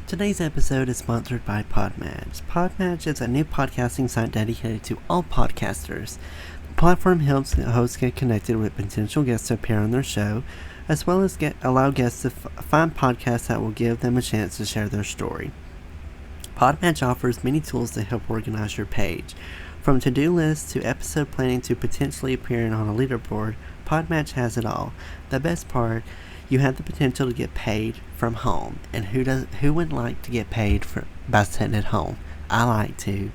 Today's episode is sponsored by Podmatch. Podmatch is a new podcasting site dedicated to all podcasters. The platform helps hosts get connected with potential guests to appear on their show, as well as allow guests to find podcasts that will give them a chance to share their story. Podmatch offers many tools to help organize your page. From to-do lists to episode planning to potentially appearing on a leaderboard, Podmatch has it all. The best part, you have the potential to get paid from home. And who wouldn't like to get paid by sitting at home? I like to.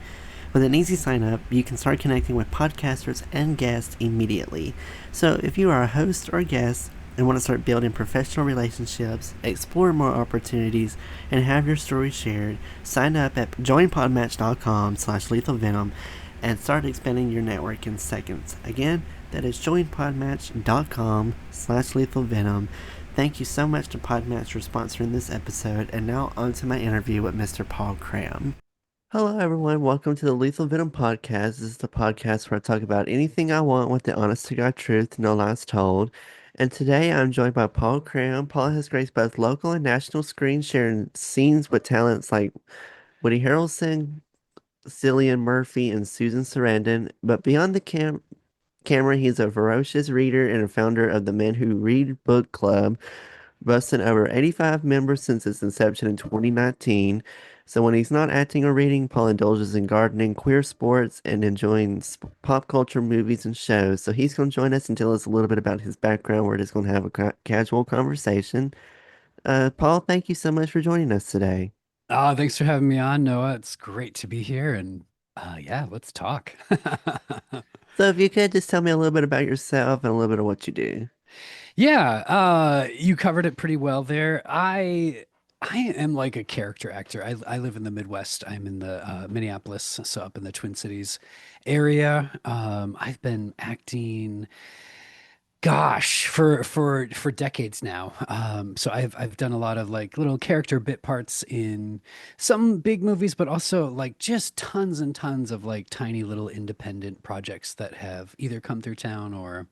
With an easy sign up, you can start connecting with podcasters and guests immediately. So if you are a host or guest and want to start building professional relationships, explore more opportunities, and have your story shared, sign up at joinpodmatch.com/lethalvenom and start expanding your network in seconds. Again, that is joinpodmatch.com/lethalvenom. Thank you so much to Podmatch for sponsoring this episode, and now on to my interview with Mr. Paul Cram. Hello, everyone. Welcome to the Lethal Venom podcast. This is the podcast where I talk about anything I want with the honest to God truth, no lies told. And today I'm joined by Paul Cram. Paul has graced both local and national screens, sharing scenes with talents like Woody Harrelson, Cillian Murphy, and Susan Sarandon. But beyond the camera, he's a ferocious reader and a founder of the Men Who Read Book Club, boasting over 85 members since its inception in 2019. So when he's not acting or reading, Paul indulges in gardening, queer sports, and enjoying pop culture movies and shows. So he's going to join us and tell us a little bit about his background. We're just going to have a casual conversation. Paul, thank you so much for joining us today. Thanks for having me on, Noah. It's great to be here and yeah, let's talk. So if you could just tell me a little bit about yourself and a little bit of what you do. Yeah, you covered it pretty well there. I am like a character actor. I live in the Midwest. I'm in the Minneapolis, so up in the Twin Cities area. I've been acting gosh, for decades now. So I've done a lot of like little character bit parts in some big movies, but also like just tons and tons of like tiny little independent projects that have either come through town or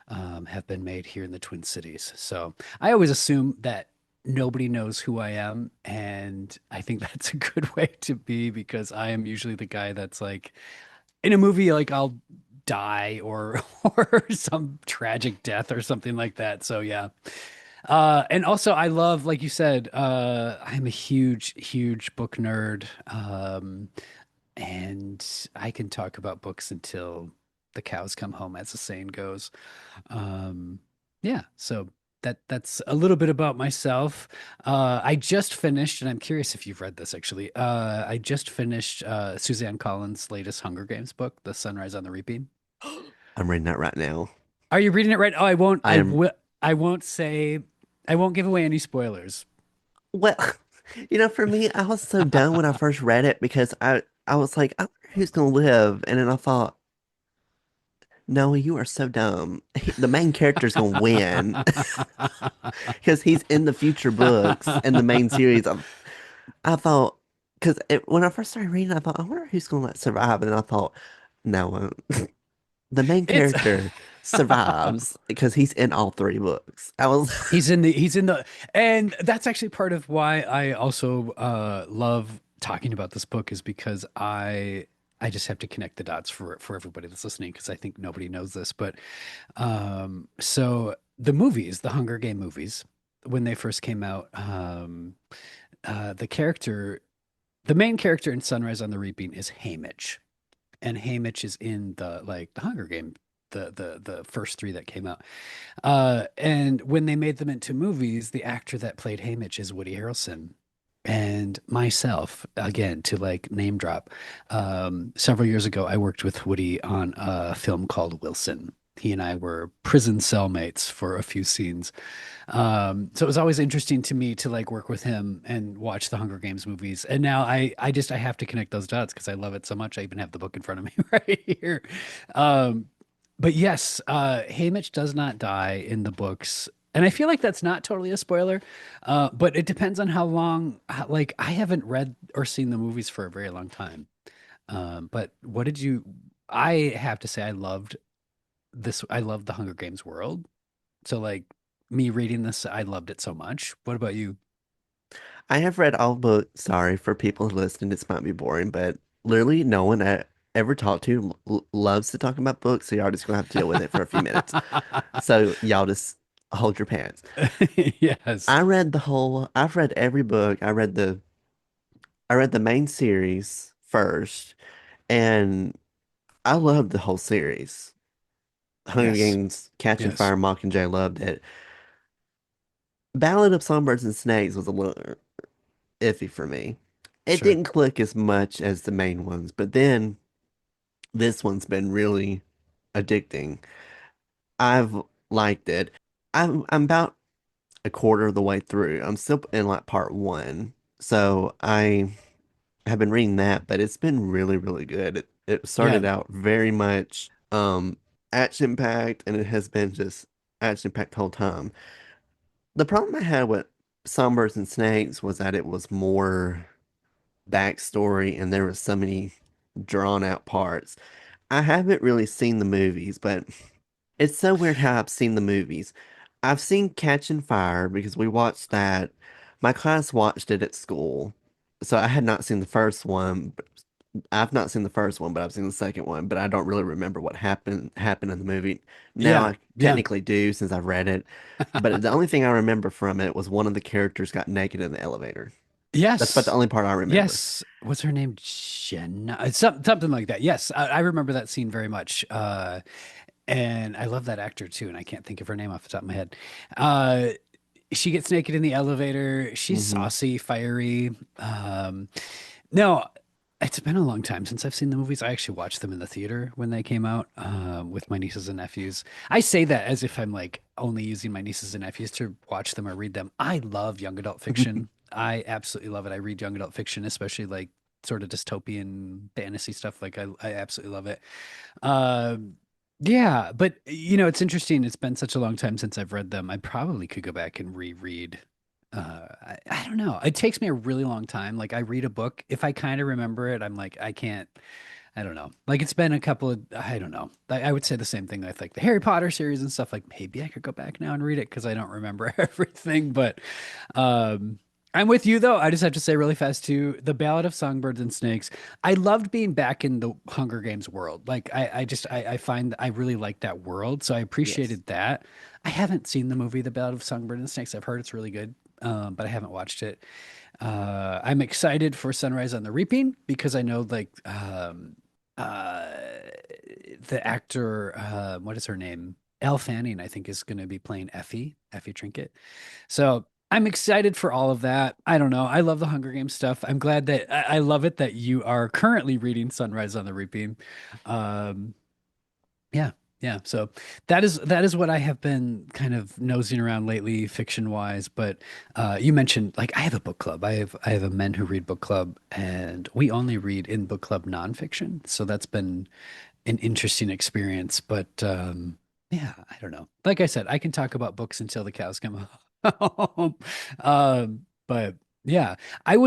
have been made here in the Twin Cities. So I always assume that nobody knows who I am, and I think that's a good way to be because I am usually the guy that's like in a movie, like I'll die or or some tragic death or something like that. So yeah. And also I love, like you said, I'm a huge book nerd. And I can talk about books until the cows come home, as the saying goes. Um, yeah, so that's a little bit about myself. I just finished, and I'm curious if you've read this actually. I just finished Suzanne Collins' latest Hunger Games book, The Sunrise on the Reaping. I'm reading that right now. Are you reading it right? Oh, I won't. I am I won't say. I won't give away any spoilers. Well, for me, I was so done when I first read it because I was like, I wonder who's gonna live, and then I thought, no, you are so dumb. The main character's gonna win because he's in the future books and the main series. I thought because when I first started reading, I thought, I wonder who's gonna survive, and I thought, no, the main It's character survives because he's in all three books. I was he's in the and that's actually part of why I also love talking about this book is because I just have to connect the dots for everybody that's listening because I think nobody knows this. But so the movies, the Hunger Game movies, when they first came out, the character, the main character in Sunrise on the Reaping is Haymitch, and Haymitch is in the like the Hunger Game, the first three that came out. And when they made them into movies, the actor that played Haymitch is Woody Harrelson. And myself, again, to like name drop, several years ago, I worked with Woody on a film called Wilson. He and I were prison cellmates for a few scenes. So it was always interesting to me to like work with him and watch the Hunger Games movies. And now I have to connect those dots because I love it so much. I even have the book in front of me right here. Um, but yes, Haymitch does not die in the books. And I feel like that's not totally a spoiler, but it depends on how long. Like, I haven't read or seen the movies for a very long time. But what did you? I have to say, I loved this. I loved the Hunger Games world. So, like, me reading this, I loved it so much. What about you? I have read all books. Sorry for people who listen, this might be boring, but literally no one I ever talked to loves to talk about books, so y'all just gonna have to deal with it for a few minutes. So y'all just hold your pants. Yes, I've read every book. I read the main series first, and I loved the whole series. Hunger yes, Games, Catching yes, Fire, Mockingjay, loved it. Ballad of Songbirds and Snakes was a little iffy for me. It sure. didn't click as much as the main ones, but then this one's been really addicting. I've liked it. I'm about a quarter of the way through. I'm still in like part one. So I have been reading that, but it's been really, really good. It Yeah, started out very much action packed, and it has been just action packed the whole time. The problem I had with Songbirds and Snakes was that it was more backstory and there was so many drawn out parts. I haven't really seen the movies, but it's so weird how I've seen the movies. I've seen Catching Fire because we watched that. My class watched it at school. So I had not seen the first one. I've not seen the first one, but I've seen the second one, but I don't really remember what happened in the movie. Now yeah, I yeah. technically do since I've read it. But the only thing I remember from it was one of the characters got naked in the elevator. That's about the Yes, only part I remember. yes. What's her name? Jenna. Something like that. Yes, I remember that scene very much. And I love that actor too, and I can't think of her name off the top of my head. Uh, she gets naked in the elevator. She's Hmm. saucy, fiery. No, it's been a long time since I've seen the movies. I actually watched them in the theater when they came out, with my nieces and nephews. I say that as if I'm like only using my nieces and nephews to watch them or read them. I love young adult fiction. I absolutely love it. I read young adult fiction, especially like sort of dystopian fantasy stuff. Like I absolutely love it. Um, yeah, but it's interesting. It's been such a long time since I've read them. I probably could go back and reread. I don't know. It takes me a really long time. Like I read a book, if I kind of remember it, I'm like, I can't. I don't know. Like it's been a couple of, I don't know. I would say the same thing with like the Harry Potter series and stuff. Like maybe I could go back now and read it because I don't remember everything. But um, I'm with you though. I just have to say really fast too, The Ballad of Songbirds and Snakes. I loved being back in the Hunger Games world. Like I find I really like that world, so I Yes. appreciated that. I haven't seen the movie The Ballad of Songbirds and Snakes. I've heard it's really good, but I haven't watched it. I'm excited for Sunrise on the Reaping because I know like uh, the actor, what is her name? Elle Fanning, I think, is going to be playing Effie Trinket. So I'm excited for all of that. I don't know. I love the Hunger Games stuff. I'm glad that I love it that you are currently reading Sunrise on the Reaping. Um, yeah, yeah. So that is what I have been kind of nosing around lately, fiction wise. But you mentioned like I have a book club. I have a men who read book club, and we only read in book club nonfiction. So that's been an interesting experience. But yeah, I don't know. Like I said, I can talk about books until the cows come home. But yeah, I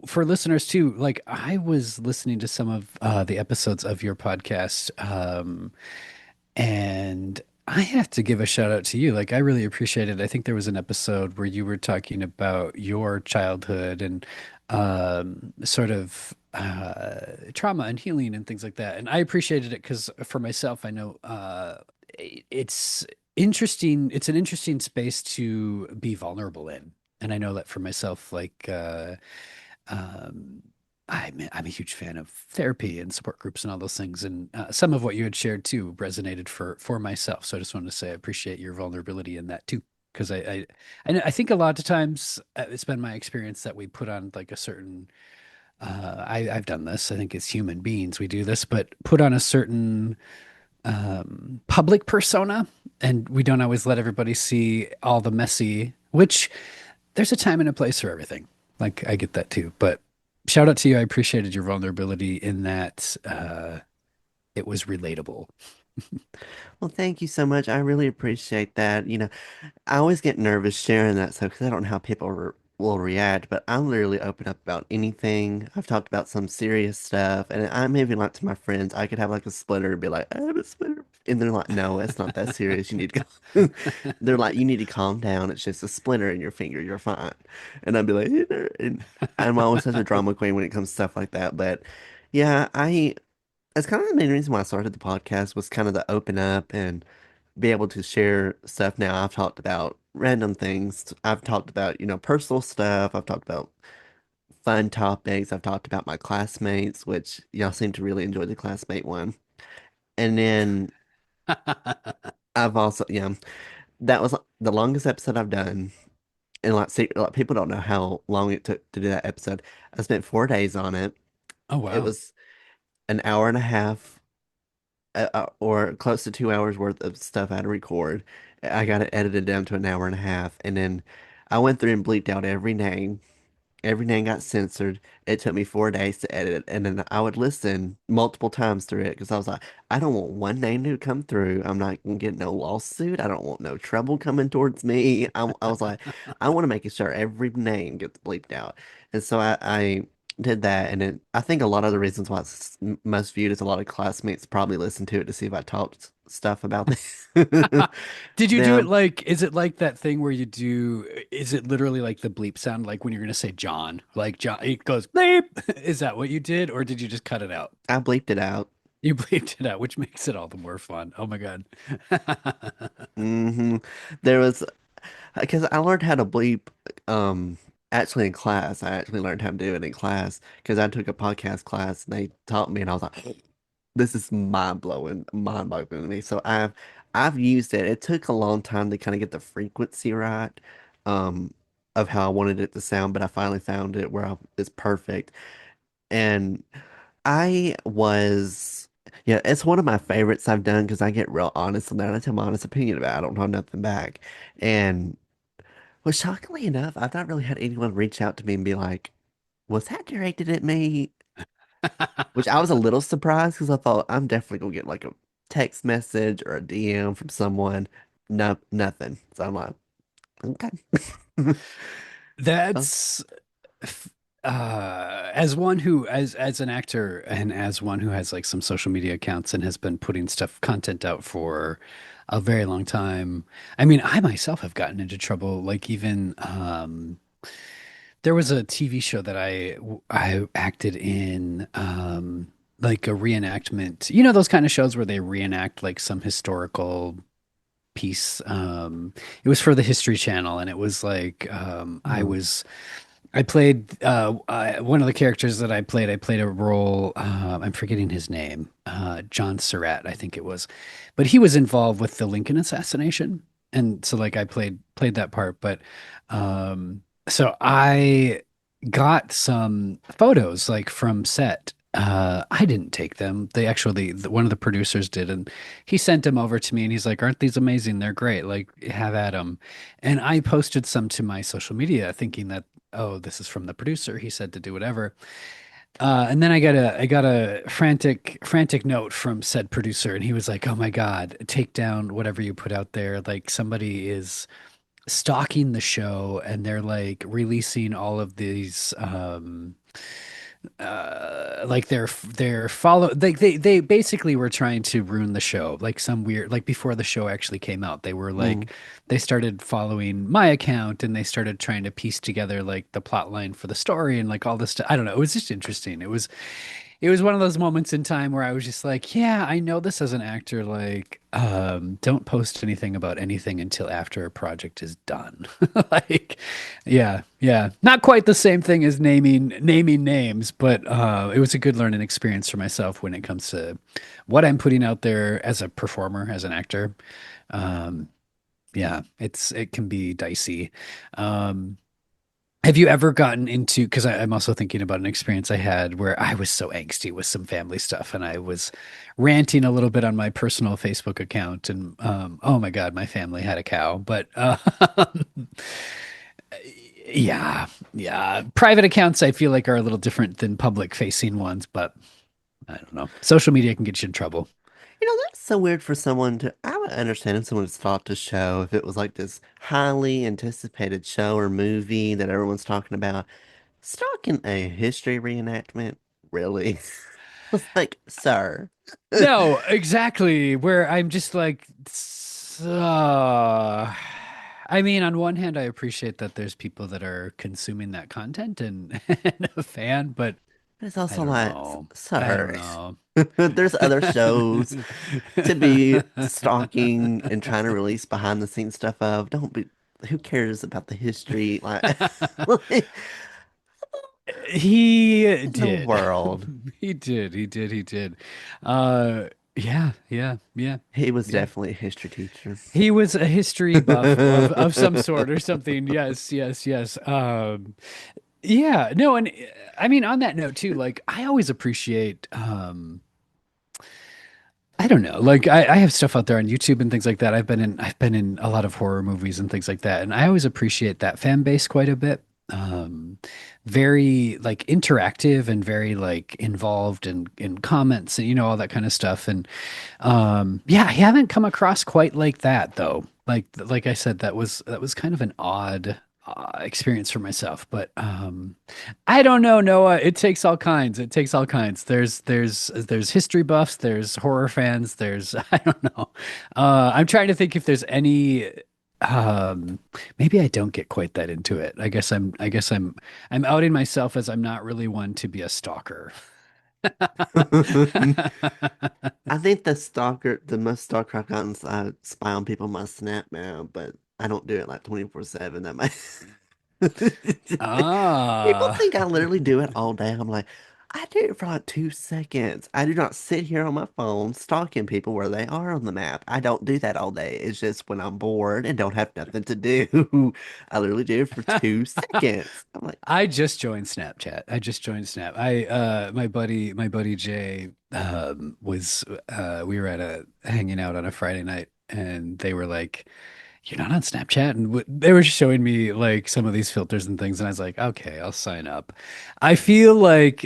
for listeners too, like I was listening to some of the episodes of your podcast, and I have to give a shout out to you. Like I really appreciate it. I think there was an episode where you were talking about your childhood and sort of trauma and healing and things like that. And I appreciated it because for myself, I know it's interesting. It's an interesting space to be vulnerable in. And I know that for myself, like um, I'm a huge fan of therapy and support groups and all those things. And some of what you had shared too resonated for myself. So I just wanted to say I appreciate your vulnerability in that too. Because I think a lot of times it's been my experience that we put on like a certain I've done this. I think as human beings we do this, but put on a certain public persona, and we don't always let everybody see all the messy. Which there's a time and a place for everything. Like I get that too, but shout out to you. I appreciated your vulnerability in that it was relatable. Well, thank you so much. I really appreciate that. I always get nervous sharing that stuff because I don't know how people will react, but I'm literally open up about anything. I've talked about some serious stuff, and I'm even like to my friends, I could have like a splinter and be like, I have a splinter. And they're like, no, it's not that serious. You need to go. They're like, you need to calm down. It's just a splinter in your finger. You're fine. And I'd be like, "Eh," and I'm always such a drama queen when it comes to stuff like that. But yeah, that's kind of the main reason why I started the podcast was kind of to open up and be able to share stuff. Now I've talked about random things. I've talked about, personal stuff. I've talked about fun topics. I've talked about my classmates, which y'all seem to really enjoy the classmate one. And then I've also, yeah, that was the longest episode I've done. And like people don't know how long it took to do that episode. I spent 4 days on it. Oh, It wow. was an hour and a half or close to 2 hours worth of stuff I had to record. I got it edited down to an hour and a half, and then I went through and bleeped out every name. Every name got censored. It took me 4 days to edit it, and then I would listen multiple times through it because I was like, I don't want one name to come through. I'm not gonna get no lawsuit. I don't want no trouble coming towards me. I was like, I want to make sure every name gets bleeped out, and so I did that, and I think a lot of the reasons why it's most viewed is a lot of classmates probably listened to it to see if I talked stuff about Did you do it them. like, is it like that thing where you do, is it literally like the bleep sound, like when you're going to say John, like John, it goes bleep? Is that what you did? Or did you just cut it out? I bleeped it out. You bleeped it out, which makes it all the more fun. Oh my God. hmm There was because I learned how to bleep actually in class. I actually learned how to do it in class because I took a podcast class and they taught me and I was like, this is mind-boggling to me. So I've used it. It took a long time to kind of get the frequency right um of how I wanted it to sound, but I finally found it where it's perfect. And I was yeah, it's one of my favorites I've done because I get real honest on that. I tell my honest opinion about it. I don't hold nothing back. And well, shockingly enough, I've not really had anyone reach out to me and be like, was that directed at me? Which I was a little surprised because I thought I'm definitely gonna get like a text message or a DM from someone. No, nothing. So I'm like, okay. Oh, That's as one who as an actor and as one who has like some social media accounts and has been putting stuff content out for a very long time. I mean, I myself have gotten into trouble like even there was a TV show that I acted in like a reenactment. You know those kind of shows where they reenact like some historical piece. It was for the History Channel and it was like oh, I played one of the characters that I played a role. I'm forgetting his name, John Surratt, I think it was, but he was involved with the Lincoln assassination, and so like I played that part. But so I got some photos like from set. I didn't take them. They actually, one of the producers did, and he sent them over to me, and he's like, "Aren't these amazing? They're great. Like, have at them." And I posted some to my social media, thinking that oh, this is from the producer. He said to do whatever. And then I got a frantic note from said producer, and he was like, "Oh my God, take down whatever you put out there. Like somebody is stalking the show, and they're like releasing all of these like they're follow they basically were trying to ruin the show like some weird like before the show actually came out they were mm, like they started following my account and they started trying to piece together like the plot line for the story and like all this stuff. I don't know, it was just interesting. It was one of those moments in time where I was just like, yeah, I know this as an actor, like, don't post anything about anything until after a project is done. Like, yeah, yeah. Not quite the same thing as naming names, but it was a good learning experience for myself when it comes to what I'm putting out there as a performer, as an actor. Um, yeah, it can be dicey. Um, have you ever gotten into, because I'm also thinking about an experience I had where I was so angsty with some family stuff and I was ranting a little bit on my personal Facebook account and oh my God, my family had a cow. But yeah, yeah. Private accounts I feel like are a little different than public facing ones, but I don't know. Social media can get you in trouble. so weird for someone to. I would understand if someone stopped a show if it was like this highly anticipated show or movie that everyone's talking about. Stalking a history reenactment, really? Was like, sir. No, exactly. Where I'm just like, I mean, on one hand, I appreciate that there's people that are consuming that content and a fan, but It's I also don't like, know. I don't sir. know. There's other shows to be stalking and trying to release behind the scenes stuff of. Don't be. Who cares about the history? Like, what He in the did. world? He did. He did. He did. Uh, yeah, yeah, yeah, He was yeah. definitely a history teacher. He was a history buff of some sort or something. Yes, yes, yes. Yeah, no, and I mean on that note too, like I always appreciate I don't know, like I have stuff out there on YouTube and things like that. I've been in a lot of horror movies and things like that, and I always appreciate that fan base quite a bit. Um, Very like interactive and very like involved in comments and all that kind of stuff. And yeah, I haven't come across quite like that though. Like I said, that was kind of an odd experience for myself. But I don't know, Noah. It takes all kinds. It takes all kinds. There's history buffs. There's horror fans. There's I don't know. I'm trying to think if there's any. Um, Maybe I don't get quite that into it. I guess I'm outing myself as I'm not really one to be a stalker. I think the most stalker I've gotten is I spy on people on my Snap now, but I don't do it like 24/7. That might people Ah. think I literally do it all day. I'm like, I do it for like 2 seconds. I do not sit here on my phone stalking people where they are on the map. I don't do that all day. It's just when I'm bored and don't have nothing to do. I literally do it for 2 seconds. I'm like, I just joined Snapchat. I just joined Snap. My buddy Jay was we were at a hanging out on a Friday night and they were like, "You're not on Snapchat?" And they were showing me like some of these filters and things and I was like, "Okay, I'll sign up." I feel like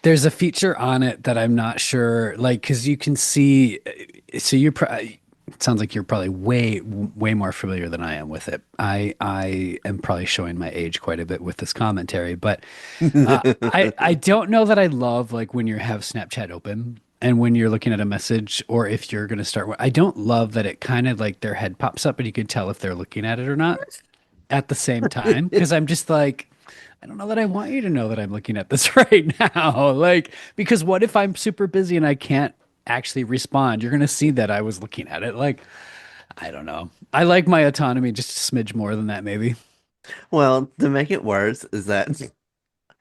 there's a feature on it that I'm not sure, like, because you can see. So it sounds like you're probably way more familiar than I am with it. I am probably showing my age quite a bit with this commentary, but I don't know that I love like when you have Snapchat open and when you're looking at a message or if you're gonna start. I don't love that it kind of like their head pops up and you can tell if they're looking at it or not at the same time because I'm just like, I don't know that I want you to know that I'm looking at this right now. Like, because what if I'm super busy and I can't actually respond? You're going to see that I was looking at it. Like, I don't know. I like my autonomy just a smidge more than that, maybe. well, to make it worse is that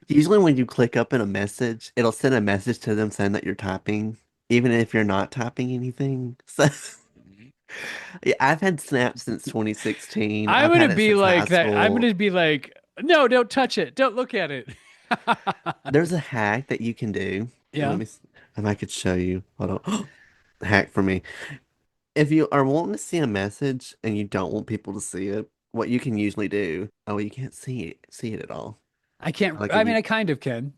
usually when you click up in a message, it'll send a message to them saying that you're typing, even if you're not typing anything. So yeah, I've had Snap since 2016. I'm I've going to had it be since high like that. I'm going school. to be like, no, don't touch it. Don't look at it. There's a hack that you can do. Let Yeah. me, if I could show you. Hold on. Hack for me. If you are wanting to see a message and you don't want people to see it, what you can usually do, oh, you can't see it at all. I can't, Like I if mean, you, I kind of can.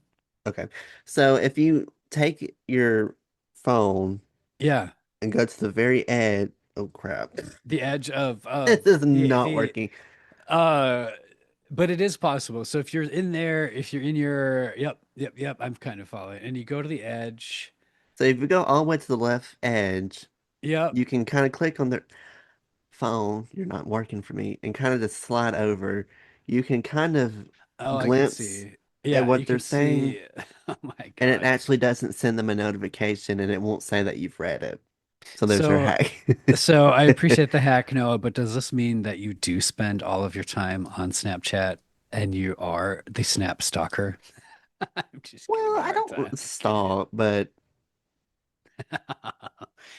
okay. So if you take your phone Yeah. and go to the very edge, oh crap. The edge This of is the, not the, working. uh, but it is possible. So if you're in there, if you're in your, yep, yep, yep, I'm kind of following. And you go to the edge. So if you go all the way to the left edge, Yep. you can kind of click on the phone. You're not working for me, and kind of just slide over. You can kind of Oh, I can glimpse see. at Yeah, you what they're can saying, see. Oh my and it God. actually doesn't send them a notification, and it won't say that you've read it. So there's your So, hack. so I appreciate the hack, Noah, but does this mean that you do spend all of your time on Snapchat and you are the Snap stalker? I'm just giving Well, you a I hard time. don't stalk, but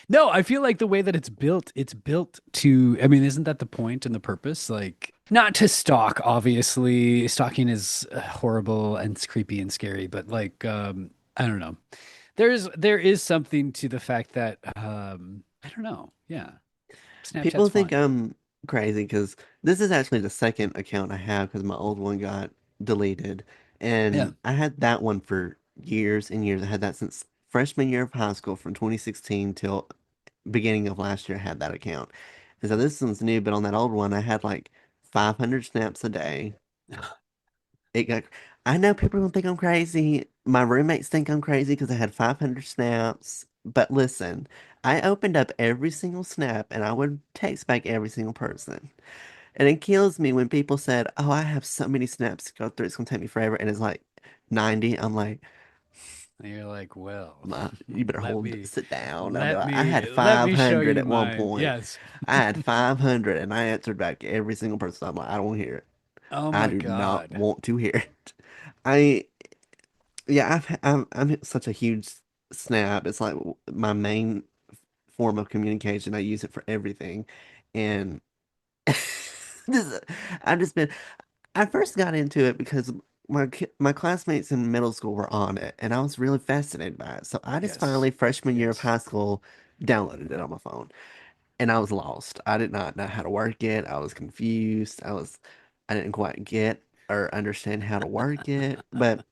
No, I feel like the way that it's built to, I mean, isn't that the point and the purpose? Like, not to stalk, obviously. Stalking is horrible and it's creepy and scary, but like, I don't know. There is something to the fact that I don't know. Yeah. Snapchat's people think fun. I'm crazy because this is actually the second account I have because my old one got deleted. Yeah. And I had that one for years and years. I had that since freshman year of high school from 2016 till beginning of last year I had that account. And so this one's new, but on that old one I had like 500 snaps a day. It got, I know people don't think I'm crazy. My roommates think I'm crazy because I had 500 snaps. But listen, I opened up every single snap and I would text back every single person. And it kills me when people said, "Oh, I have so many snaps to go through. It's gonna take me forever." And it's like 90. I'm like, And you're like, well, You better let me sit down. I'll be let like, I had me let me show 500 you at one mine. point. Yes. I had 500 and I answered back every single person. I'm like, I don't want to hear it. Oh I my do not God. want to hear it. I Yeah, I'm such a huge snap. It's like my main form of communication. I use it for everything, and this, I've just been. I first got into it because my classmates in middle school were on it, and I was really fascinated by it. So I just Yes. finally freshman year of Yes. high school downloaded it on my phone, and I was lost. I did not know how to work it. I was confused. I didn't quite get or understand how to work it, but.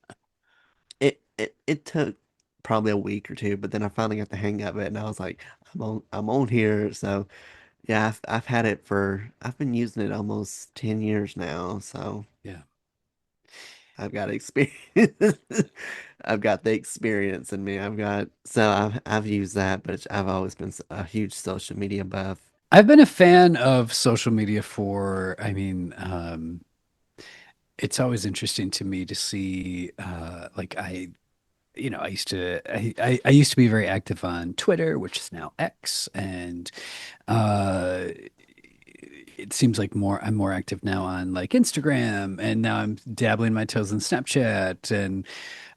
It took probably a week or two, but then I finally got the hang of it, and I was like, I'm on here. So yeah, I've had it for I've been using it almost 10 years now. So Yeah. I've got experience. I've got the experience in me. I've used that, but I've always been a huge social media buff. I've been a fan of social media for, it's always interesting to me to see, I used to, I used to be very active on Twitter, which is now X, and uh, it seems like I'm more active now on like Instagram, and now I'm dabbling my toes in Snapchat, and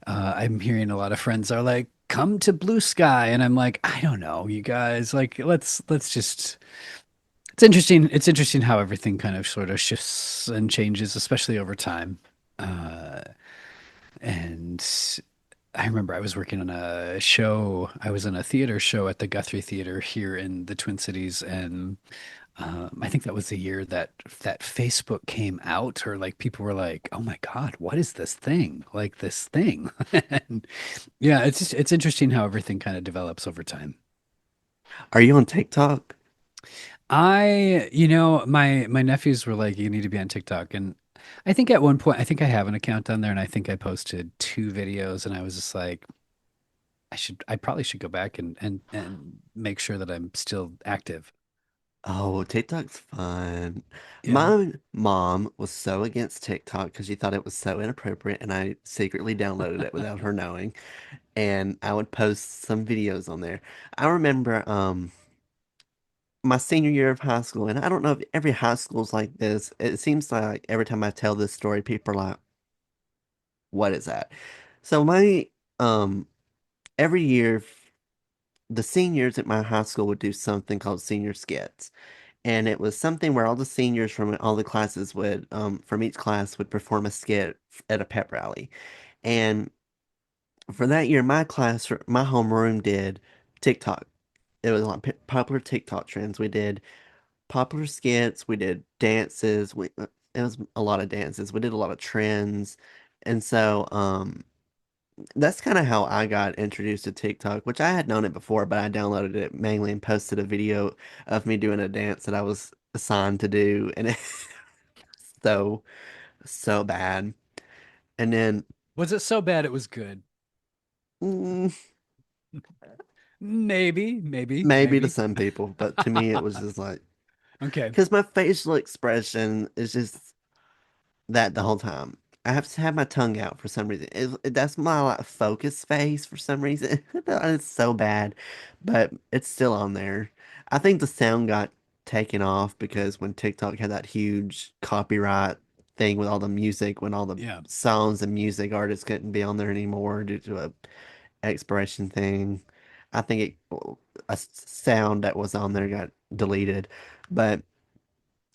I'm hearing a lot of friends are like, "Come to Blue Sky," and I'm like, I don't know, you guys, like let's just. It's interesting. It's interesting how everything kind of sort of shifts and changes, especially over time. Uh, and I remember I was working on a show. I was in a theater show at the Guthrie Theater here in the Twin Cities, and I think that was the year that Facebook came out, or like people were like, "Oh my God, what is this thing? Like this thing?" And yeah, it's interesting how everything kind of develops over time. Are you on TikTok? My nephews were like, "You need to be on TikTok," and I think at one point, I think I have an account on there, and I think I posted 2 videos, and I was just like, I probably should go back and make sure that I'm still active. Oh, TikTok's fun. Yeah. My mom was so against TikTok because she thought it was so inappropriate, and I secretly downloaded it without her knowing. And I would post some videos on there. I remember my senior year of high school, and I don't know if every high school's like this. It seems like every time I tell this story, people are like, "What is that?" So my um every year the seniors at my high school would do something called senior skits. And it was something where all the seniors from all the classes would from each class would perform a skit at a pep rally. And for that year, my homeroom did TikTok. It was like popular TikTok trends. We did popular skits. We did dances. It was a lot of dances. We did a lot of trends, and so that's kind of how I got introduced to TikTok, which I had known it before, but I downloaded it mainly and posted a video of me doing a dance that I was assigned to do, and it's so so bad. And then Was it so bad it was good? mm, maybe to Maybe. some people, but to me it was just like Okay. because my facial expression is just that the whole time. I have to have my tongue out for some reason. That's my like focus face for some reason. It's so bad, but it's still on there. I think the sound got taken off because when TikTok had that huge copyright thing with all the music, when all the Yeah. songs and music artists couldn't be on there anymore due to a expiration thing. I think a sound that was on there got deleted, but.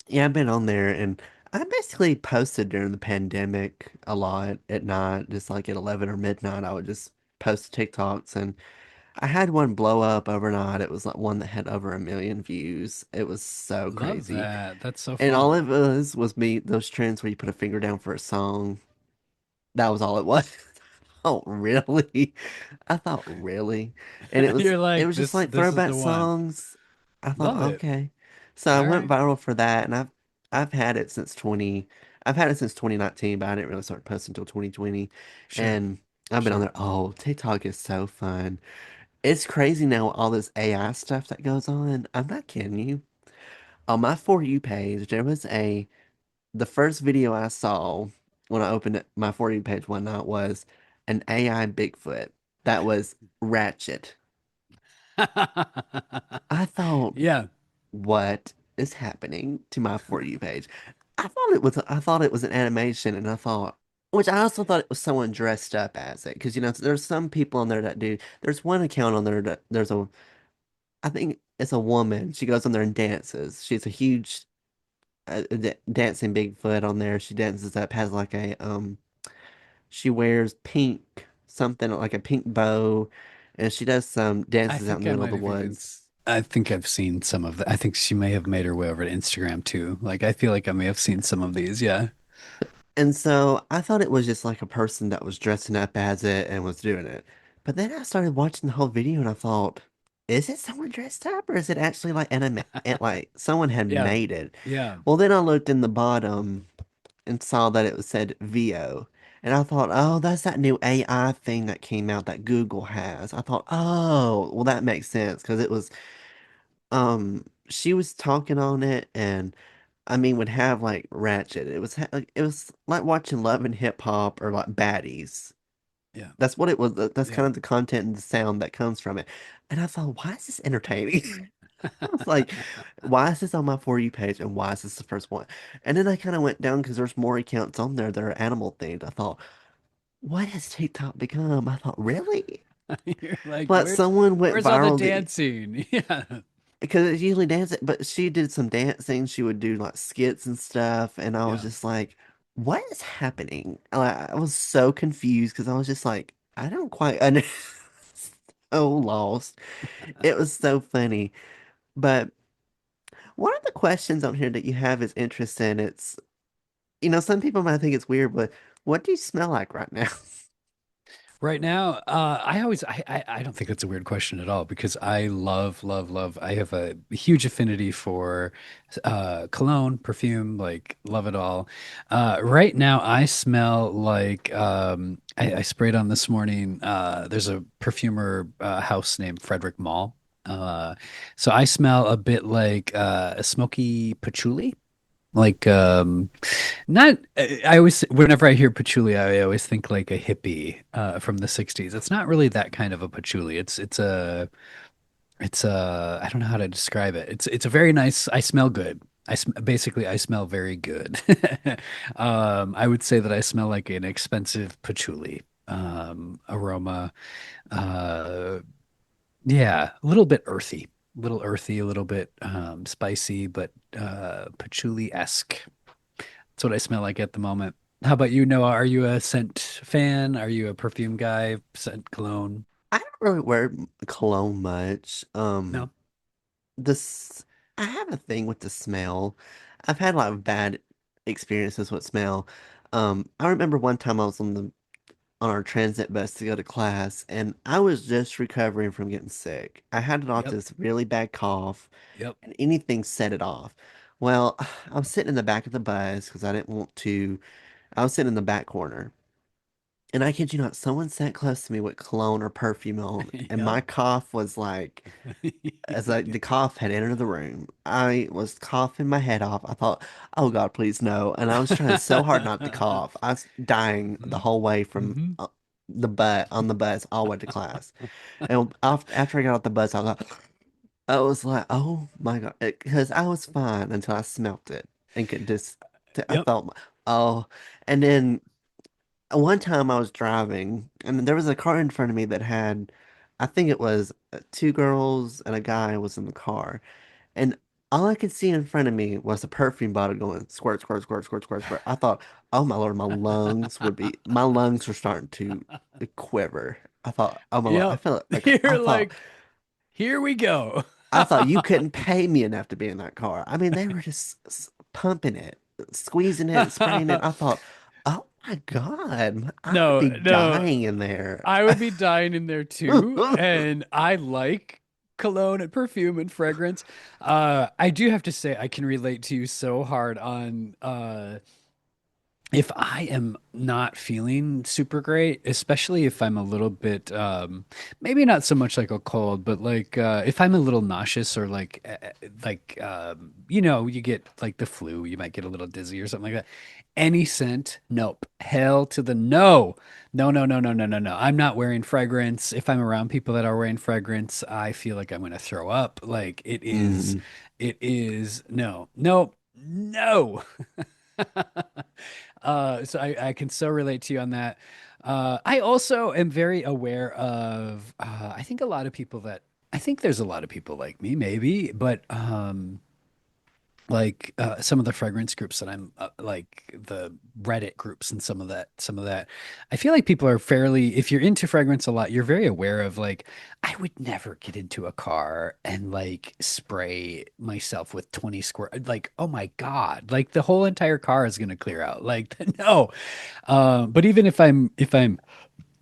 Yeah, I've been on there and I basically posted during the pandemic a lot at night, just like at 11 or midnight. I would just post TikToks and I had one blow up overnight. It was like one that had over 1 million views. It was so Love crazy. that. That's so And all fun. it was me, those trends where you put a finger down for a song. That was all it was. thought, really? I thought, really? And it was You're it like, was just like this is throwback the one. songs. I thought, Love it. okay. So I All went right. viral for that, and I've had it since 20 I've had it since 2019, but I didn't really start posting until 2020. Sure. And I've been on Sure. there. Oh, TikTok is so fun. It's crazy now, all this AI stuff that goes on. I'm not kidding you. On my For You page, there was the first video I saw when I opened my For You page one night was an AI Bigfoot that was ratchet. I thought, Yeah. what is happening to my For You page? I thought it was an animation, and I thought, which I also thought it was someone dressed up as it, because there's some people on there that do. There's one account on there that I think it's a woman. She goes on there and dances. She's a huge dancing Bigfoot on there. She dances up, has like she wears pink, something like a pink bow, and she does some I dances out in think the I middle of might the have even, woods. I think I've seen some of that. I think she may have made her way over to Instagram too. Like, I feel like I may have seen some of these. Yeah. And so I thought it was just like a person that was dressing up as it and was doing it. But then I started watching the whole video and I thought, is it someone dressed up or is it actually like like someone had Yeah. made it? Yeah. Well, then I looked in the bottom and saw that it was said VO. And I thought, oh, that's that new AI thing that came out that Google has. I thought, oh, well, that makes sense because she was talking on it and I mean, would have like Ratchet. It was like watching Love and Hip Hop or like Baddies. Yeah. That's what it was. That's Yeah. kind of the content and the sound that comes from it. And I thought, why is this entertaining? I was like, why is this on my For You page and why is this the first one? And then I kind of went down because there's more accounts on there that are animal themed. I thought, what has TikTok become? I thought, really? You're like, But someone went where's all the viral dancing? Yeah. because it's usually dancing, but she did some dancing. She would do like skits and stuff, and I was Yeah. just like, "What is happening?" Like, I was so confused because I was just like, "I don't quite under so lost." It was so funny, but one of the questions on here that you have is interesting. It's some people might think it's weird, but what do you smell like right now? Right now, I always, I don't think it's a weird question at all because I love, love, love. I have a huge affinity for cologne, perfume, like love it all. Right now, I smell like I sprayed on this morning. There's a perfumer house named Frederick Mall. Uh, so I smell a bit like a smoky patchouli. Like not I always whenever I hear patchouli I always think like a hippie from the 60s. It's not really that kind of a patchouli. It's a I don't know how to describe it. It's a very nice I smell good. Basically I smell very good. I would say that I smell like an expensive patchouli aroma. Uh yeah, a little bit earthy. Little earthy, a little bit spicy, but patchouli-esque. That's what I smell like at the moment. How about you, Noah? Are you a scent fan? Are you a perfume guy? Scent cologne? I don't really wear cologne much. No. This I have a thing with the smell. I've had a lot of bad experiences with smell. I remember one time I was on our transit bus to go to class, and I was just recovering from getting sick. I had Yep. this really bad cough, Yep. and anything set it off. Well, I was sitting in the back of the bus because I didn't want to. I was sitting in the back corner, and I kid you not, someone sat close to me with cologne or perfume on, and Yep. my cough was like as the cough had entered the room, I was coughing my head off. I thought, "Oh God, please no!" And I was trying so hard not to cough. I was dying the whole way from Mm-hmm. on the bus all the way to class. And after I got off the bus, I was like, "Oh my God," because I was fine until I smelt it and could just. I Yep. felt, oh, and then one time I was driving, and there was a car in front of me that had, I think it was two girls and a guy was in the car, and all I could see in front of me was a perfume bottle going squirt, squirt, squirt, squirt, squirt, squirt. I thought, oh my Lord, my lungs were starting to quiver. I thought, oh my Lord, Yep. You're like, here we go. I thought you couldn't pay me enough to be in that car. I mean, they were just pumping it, squeezing it, spraying it. I thought, oh. My God, I would No, be no, dying in there. I would be dying in there too. And I like cologne and perfume and fragrance. I do have to say I can relate to you so hard on if I am not feeling super great, especially if I'm a little bit, maybe not so much like a cold, but like if I'm a little nauseous or you get like the flu, you might get a little dizzy or something like that. Any scent, nope. Hell to the no. No, no, no, no, no, no, no. I'm not wearing fragrance. If I'm around people that are wearing fragrance, I feel like I'm going to throw up. Like Mm, it is, no, no, no. So I can so relate to you on that. I also am very aware of, I think a lot of people that, I think there's a lot of people like me, maybe, but like some of the fragrance groups that I'm like the Reddit groups and some of that. I feel like people are fairly, if you're into fragrance a lot, you're very aware of like, I would never get into a car and like spray myself with 20 squirt. Like, oh my God, like the whole entire car is going to clear out. Like, no. But even if I'm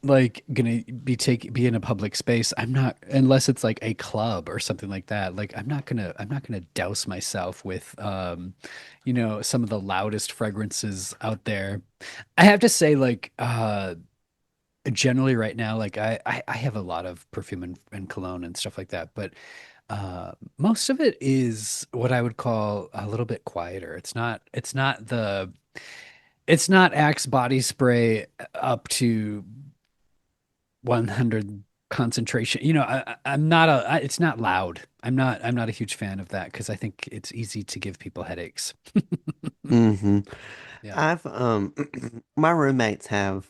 like gonna be in a public space, I'm not, unless it's like a club or something like that, like I'm not gonna douse myself with some of the loudest fragrances out there. I have to say, like generally right now, like I have a lot of perfume and cologne and stuff like that, but most of it is what I would call a little bit quieter. It's not Axe body spray up to 100 concentration. I'm not it's not loud. I'm not a huge fan of that because I think it's easy to give people headaches. hmm Yeah, I've my roommates have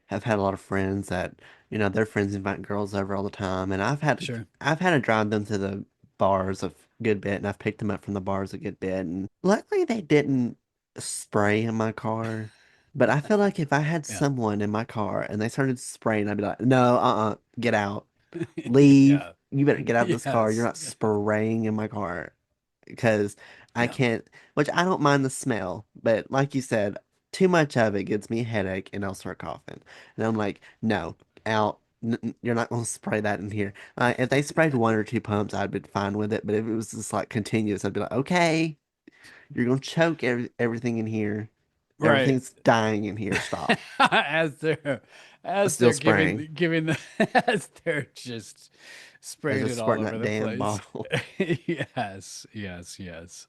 had a lot of friends that, their friends invite girls over all the time, and sure. I've had to drive them to the bars a good bit, and I've picked them up from the bars a good bit, and luckily they didn't spray in my car. But I feel like if I had Yeah. someone in my car and they started spraying, I'd be like, no, get out, leave. Yeah. You better get out of this car. You're Yes. not spraying in my car because I Yeah. can't, which I don't mind the smell, but like you said, too much of it gives me a headache and I'll start coughing. And I'm like, no, out. You're not going to spray that in here. If they sprayed one or two pumps, I'd be fine with it. But if it was just like continuous, I'd be like, okay, you're going to choke everything in here. Right. Everything's dying in here. Stop. as they're as Still they're spraying. giving the as they're just As spraying they're it all squirting over that the damn place. bottle. Yes, yes, yes.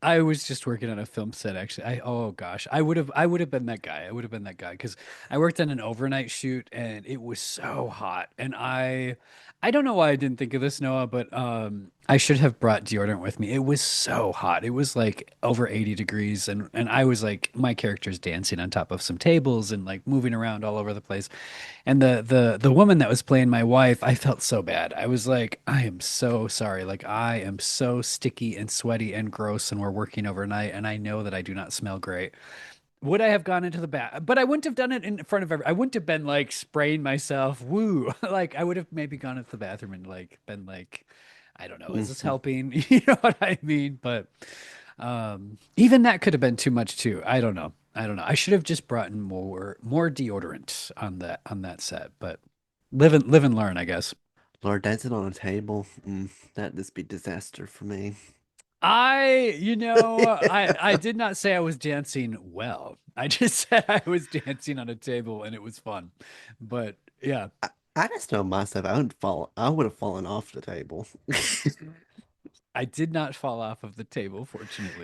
I was just working on a film set actually. Oh gosh, I would have been that guy. I would have been that guy because I worked on an overnight shoot and it was so hot. And I don't know why I didn't think of this, Noah, but I should have brought deodorant with me. It was so hot. It was like over 80 degrees and I was like my character's dancing on top of some tables and like moving around all over the place. And the woman that was playing my wife, I felt so bad. I was like, I am so sorry. Like I am so sticky and sweaty and gross and we're working overnight and I know that I do not smell great. Would I have gone into the bath? But I wouldn't have done it in front of I wouldn't have been like spraying myself. Woo. Like I would have maybe gone into the bathroom and like been like, I don't know, is this Mhm. helping? You know what I mean? But even that could have been too much too. I don't know. I don't know. I should have just brought in more deodorant on that set, but live and learn, I guess. Lord, dancing on a table. That'd just be disaster for me. I did not say I was dancing well. I just said I was dancing on a table and it was fun. But yeah, I just know myself. I would have fallen off the table. I did not fall off of the table,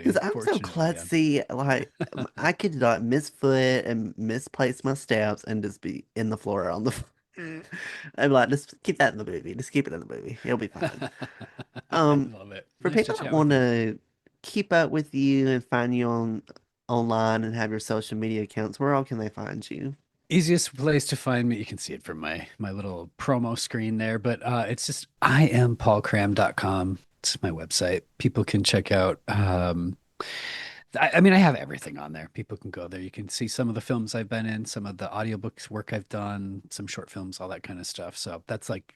Because fortunately. I'm so Fortunately, yeah. klutzy. Like, I could like misfoot and misplace my steps and just be in the floor on the floor. I'm like, just keep that in the movie. Just keep it in the movie. It'll be fine. I Um, love it. for Nice to people that chat with want you. to keep up with you and find you online and have your social media accounts, where all can they find you? Easiest place to find me, you can see it from my little promo screen there, but it's just iampaulcram.com. It's my website. People can check out I mean I have everything on there. People can go there. You can see some of the films I've been in, some of the audiobooks work I've done, some short films, all that kind of stuff. So that's like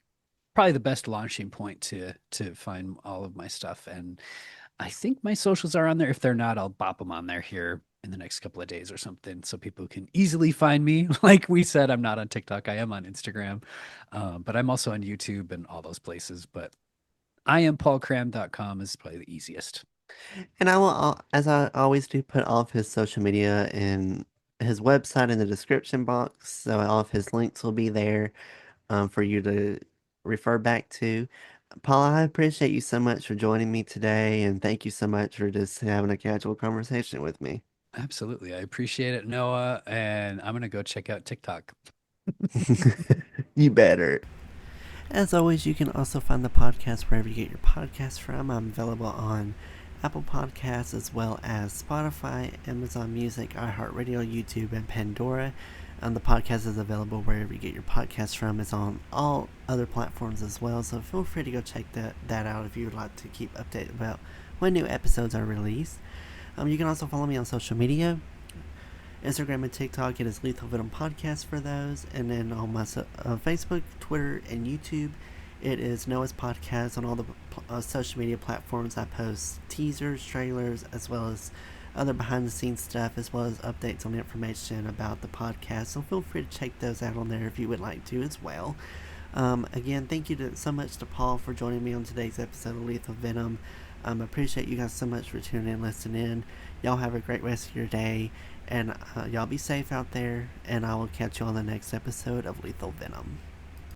probably the best launching point to find all of my stuff. And I think my socials are on there. If they're not, I'll bop them on there here in the next couple of days or something so people can easily find me. Like we said, I'm not on TikTok. I am on Instagram, but I'm also on YouTube and all those places. But I am paulcram.com is probably the easiest. And I will, as I always do, put all of his social media and his website in the description box. So all of his links will be there for you to refer back to. Paul, I appreciate you so much for joining me today, and thank you so much for just having a casual conversation with me. Absolutely. I appreciate it, Noah. And I'm going to go check out TikTok. You better. As always, you can also find the podcast wherever you get your podcasts from. I'm available on Apple Podcasts as well as Spotify, Amazon Music, iHeartRadio, YouTube, and Pandora. The podcast is available wherever you get your podcasts from. It's on all other platforms as well, so feel free to go check that out if you would like to keep updated about when new episodes are released. You can also follow me on social media. Instagram and TikTok, it is Lethal Venom Podcast for those. And then on my Facebook, Twitter, and YouTube, it is Noah's Podcast. On all the social media platforms, I post teasers, trailers, as well as other behind the scenes stuff, as well as updates on information about the podcast. So feel free to check those out on there if you would like to as well. Again, thank you so much to Paul for joining me on today's episode of Lethal Venom. Appreciate you guys so much for tuning in and listening in. Y'all have a great rest of your day, and y'all be safe out there, and I will catch you on the next episode of Lethal Venom.